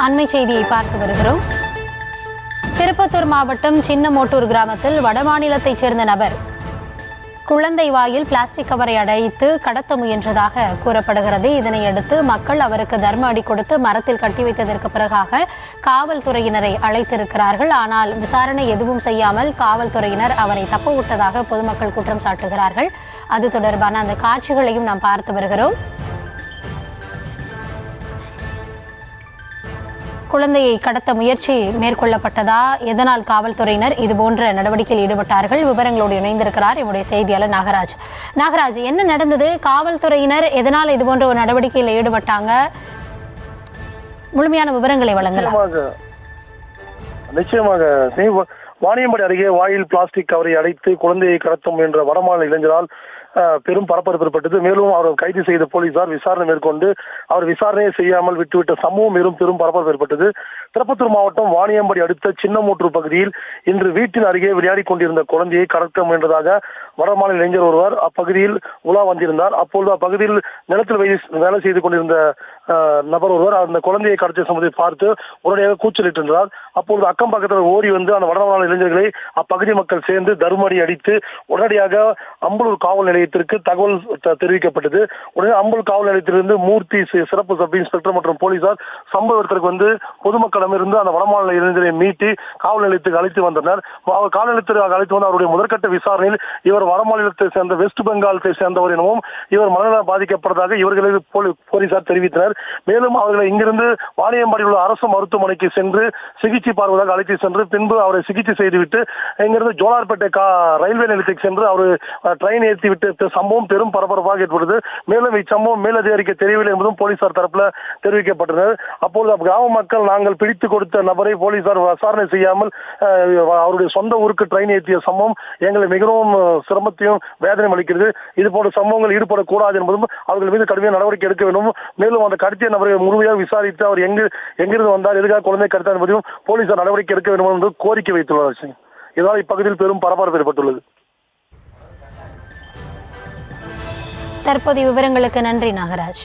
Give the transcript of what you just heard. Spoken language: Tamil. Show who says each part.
Speaker 1: அண்மை செய்தியை பார்த்து வருகிறோம். திருப்பத்தூர் மாவட்டம் சின்னமோட்டூர் கிராமத்தில் வடமாநிலத்தைச் சேர்ந்த நபர் குழந்தை வாயில் பிளாஸ்டிக் கவரை அடைத்து கடத்த முயன்றதாக கூறப்படுகிறது. இதனையடுத்து மக்கள் அவருக்கு தர்ம அடி கொடுத்து மரத்தில் கட்டி வைத்ததற்கு பிறகாக காவல்துறையினரை அழைத்திருக்கிறார்கள். ஆனால் விசாரணை எதுவும் செய்யாமல் காவல்துறையினர் அவரை தப்ப விட்டதாக பொதுமக்கள் குற்றம் சாட்டுகிறார்கள். அது தொடர்பான அந்த காட்சிகளையும் நாம் பார்த்து வருகிறோம். குழந்தையை கடத்த முயற்சி மேற்கொள்ளப்பட்டதா, எதனால் காவல்துறையினர் இதுபோன்ற நடவடிக்கையில் ஈடுபட்டார்கள்? விவரங்களோடு இணைந்திருக்கிறார் என்னுடைய செய்தியாளர் நாகராஜ். நாகராஜ், என்ன நடந்தது? காவல்துறையினர் எதனால் இதுபோன்ற ஒரு நடவடிக்கையில் ஈடுபட்டாங்க? முழுமையான விவரங்களை வழங்கலாம்.
Speaker 2: நிச்சயமாக வாணியம்பாடி அருகே வாயில் பிளாஸ்டிக் கவரை அடைத்து குழந்தையை கடத்தும் என்ற வடமாநில இளைஞரால் பெரும் பரபரப்பு ஏற்பட்டது. மேலும் அவர் கைது செய்த போலீசார் விசாரணை மேற்கொண்டு அவர் விசாரணையை செய்யாமல் விட்டுவிட்ட சம்பவம் பெரும் பரபரப்பு ஏற்பட்டது. திருப்பத்தூர் மாவட்டம் வாணியம்பாடி அடுத்த சின்னமோட்டூர் பகுதியில் இன்று வீட்டின் அருகே விளையாடி கொண்டிருந்த குழந்தையை கடத்த முயன்றதாக வடமாநில இளைஞர் ஒருவர் அப்பகுதியில் உலா வந்திருந்தார். அப்பொழுது அப்பகுதியில் நிலத்தில் வேலை செய்து கொண்டிருந்த நபர் ஒருவர் அந்த குழந்தையை கடத்திய சம்பவத்தை பார்த்து உடனடியாக கூச்சலிட்டிருந்தார். அப்பொழுது அக்கம் பக்கத்தில் ஓடி வந்து அந்த வடமாநில இளைஞர்களை அப்பகுதி மக்கள் சேர்ந்து தர்மடி அடித்து உடனடியாக அம்பலூர் காவல் நிலையத்திற்கு தகவல் தெரிவிக்கப்பட்டது. உடனே அம்பலூர் காவல் நிலையத்திலிருந்து மூர்த்தி சிறப்பு சப் இன்ஸ்பெக்டர் மற்றும் போலீசார் சம்பவ இடத்திற்கு வந்து பொதுமக்களிடமிருந்து அந்த வடமாநில இளைஞரை மீட்டு காவல் நிலையத்துக்கு அழைத்து வந்தனர். காவல் நிலையத்திற்கு அழைத்து வந்து அவருடைய முதற்கட்ட விசாரணையில் இவர் வடமாநிலத்தை சேர்ந்த வெஸ்ட் பெங்காலத்தை சேர்ந்தவர் எனவும் இவர் மனநலம் பாதிக்கப்பட்டதாக இவர்களுக்கு போலீசார் தெரிவித்தனர். மேலும் அவர்களை இங்கிருந்து வாணியம்பாடியில் உள்ள அரசு மருத்துவமனைக்கு சென்று சிகிச்சை பார்ப்பதாக அழைத்து சென்று பின்பு அவரை சிகிச்சை செய்துவிட்டு இங்கிருந்து ஜோலார்பேட்டை ரயில்வே நிலையத்துக்கு சென்று அவர் ட்ரெயின் ஏற்றி விட்டு சம்பவம் பெரும் பரபரப்பாக ஏற்பட்டது. மேலும் இச்சம்பவம் மேலதிகாரிக்கு தெரியவில்லை என்பதும் போலீசார் தரப்புல தெரிவிக்கப்பட்டனர். அப்பொழுது கிராம மக்கள் நாங்கள் பிடித்து கொடுத்த நபரை போலீசார் விசாரணை செய்யாமல் அவருடைய சொந்த ஊருக்கு ட்ரெயின் ஏற்றிய சம்பவம் எங்களை மிகவும் சிரமத்தையும் வேதனை அளிக்கிறது. இது போன்ற சம்பவங்கள் ஈடுபடக்கூடாது என்பதும் அவர்கள் மீது கடுமையான நடவடிக்கை எடுக்க வேண்டும். மேலும் அந்த கடத்திய நபரை முழுமையாக விசாரித்து அவர் எங்கிருந்து வந்தார், எதுக்காக குழந்தை கடத்தார் என்பதையும் போலீசார் நடவடிக்கை எடுக்க வேண்டும் என்று கோரிக்கை வைத்துள்ளார். இதனால் இப்பகுதியில் பெரும் பரபரப்பு ஏற்பட்டுள்ளது.
Speaker 1: தற்போதைய விவரங்களுக்கு நன்றி நாகராஜ்.